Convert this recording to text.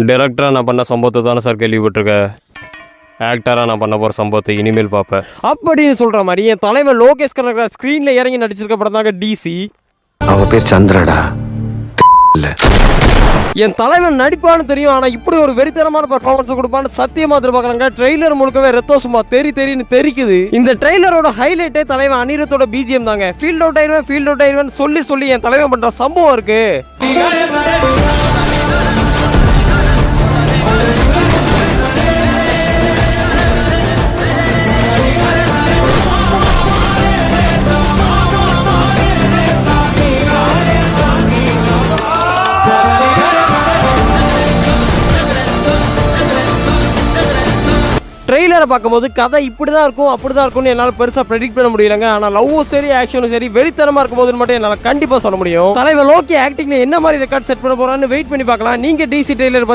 டைரக்டராக நான் பண்ண சம்பவத்தை தானே சார் கேள்விப்பட்டிருக்கேன். ஆக்டராக நான் பண்ண போகிற சம்பவத்தை இனிமேல் பார்ப்பேன் அப்படின்னு சொல்கிற மாதிரி என் தலைவன் லோகேஷ் கனகராஜ் ஸ்க்ரீனில் இறங்கி நடிச்சிருக்க படம் தாங்க டிசி. அவ பேர் சந்திரடா. என் தலைவன் நடிப்பான்னு தெரியும், ஆனால் இப்படி ஒரு வெறித்தனமான பர்ஃபார்மன்ஸ் கொடுப்பான்னு சத்தியமாக எதிர்பார்க்குறாங்க. ட்ரெய்லர் முழுக்கவே ரத்தம் சும்மா தெரின்னு தெரிக்குது. இந்த ட்ரெய்லரோட ஹைலைட்டே தலைவன் அனிருத்தோட பிஜிஎம் தாங்க. ஃபீல்ட் அவுட் ஆயிடுவேன் சொல்லி என் தலைவன் பண்ணுற சம்பவம் இருக்கு. ட்ரெய்லரை பார்க்கும்போது கதை இப்படி தான் இருக்கும் அப்படி தான் இருக்கும்னு என்னால் பெருசாக ப்ரெடிக்ட் பண்ண முடியலங்க. ஆனால் லவ்வும் சரி ஆக்ஷனும் சரி வெறித்தனமாக இருக்கும் போதுன்னு மட்டும் என்னால் கண்டிப்பாக சொல்ல முடியும். தலைவர் லோக்கி ஆக்டிங்ல என்ன மாதிரி ரெக்கார்ட் செட் பண்ண போறான்னு வெயிட் பண்ணி பார்க்கலாம். நீங்கள் டிசி ட்ரெய்லர்